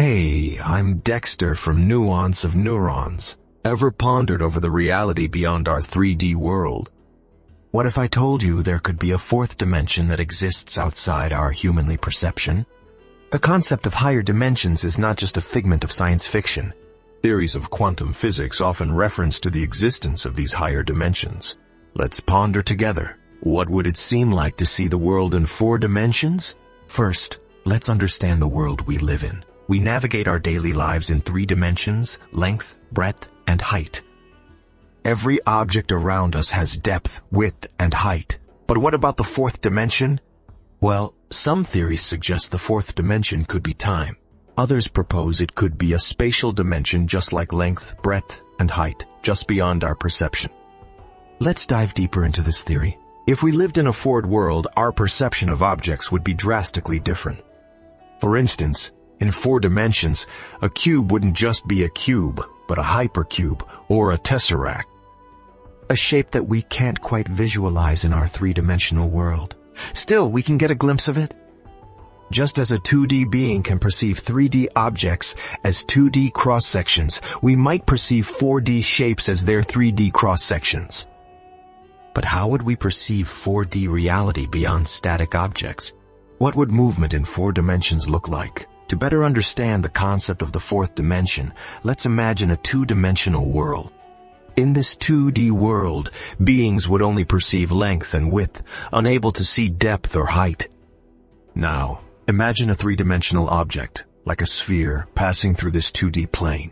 Hey, I'm Dexter from Nuance of Neurons. Ever pondered over the reality beyond our 3D world? What if I told you there could be a fourth dimension that exists outside our humanly perception? The concept of higher dimensions is not just a figment of science fiction. Theories of quantum physics often reference to the existence of these higher dimensions. Let's ponder together. What would it seem like to see the world in 4 dimensions? First, let's understand the world we live in. We navigate our daily lives in 3 dimensions: length, breadth, and height. Every object around us has depth, width, and height. But what about the 4th dimension? Well, some theories suggest the 4th dimension could be time. Others propose it could be a spatial dimension just like length, breadth, and height, just beyond our perception. Let's dive deeper into this theory. If we lived in a 4D world, our perception of objects would be drastically different. For instance, in 4 dimensions, a cube wouldn't just be a cube, but a hypercube or a tesseract. A shape that we can't quite visualize in our 3-dimensional world. Still, we can get a glimpse of it. Just as a 2D being can perceive 3D objects as 2D cross-sections, we might perceive 4D shapes as their 3D cross-sections. But how would we perceive 4D reality beyond static objects? What would movement in 4 dimensions look like? To better understand the concept of the 4th dimension, let's imagine a 2-dimensional world. In this 2D world, beings would only perceive length and width, unable to see depth or height. Now, imagine a 3-dimensional object, like a sphere, passing through this 2D plane.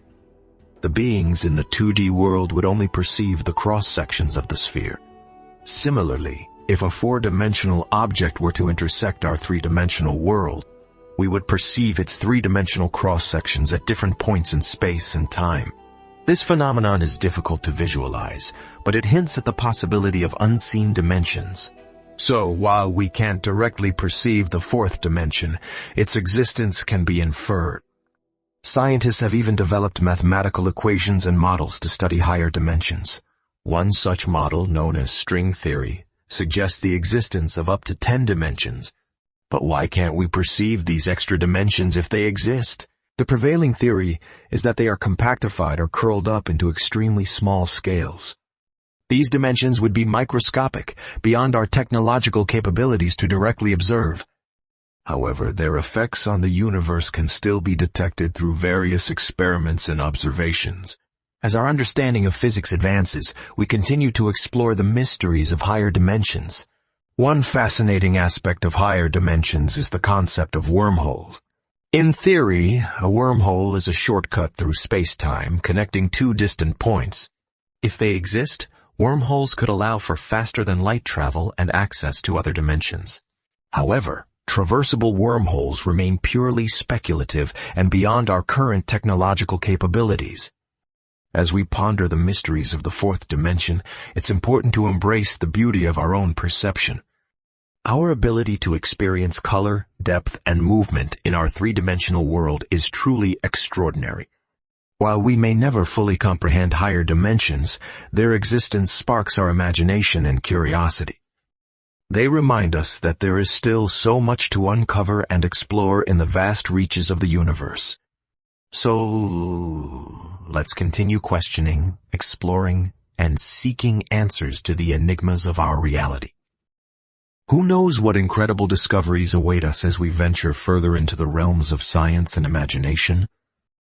The beings in the 2D world would only perceive the cross-sections of the sphere. Similarly, if a 4-dimensional object were to intersect our 3-dimensional world, we would perceive its 3-dimensional cross-sections at different points in space and time. This phenomenon is difficult to visualize, but it hints at the possibility of unseen dimensions. So, while we can't directly perceive the 4th dimension, its existence can be inferred. Scientists have even developed mathematical equations and models to study higher dimensions. One such model, known as string theory, suggests the existence of up to 10 dimensions. But why can't we perceive these extra dimensions if they exist? The prevailing theory is that they are compactified or curled up into extremely small scales. These dimensions would be microscopic, beyond our technological capabilities to directly observe. However, their effects on the universe can still be detected through various experiments and observations. As our understanding of physics advances, we continue to explore the mysteries of higher dimensions. One fascinating aspect of higher dimensions is the concept of wormholes. In theory, a wormhole is a shortcut through space-time connecting 2 distant points. If they exist, wormholes could allow for faster-than-light travel and access to other dimensions. However, traversable wormholes remain purely speculative and beyond our current technological capabilities. As we ponder the mysteries of the 4th dimension, it's important to embrace the beauty of our own perception. Our ability to experience color, depth, and movement in our 3-dimensional world is truly extraordinary. While we may never fully comprehend higher dimensions, their existence sparks our imagination and curiosity. They remind us that there is still so much to uncover and explore in the vast reaches of the universe. So, let's continue questioning, exploring, and seeking answers to the enigmas of our reality. Who knows what incredible discoveries await us as we venture further into the realms of science and imagination?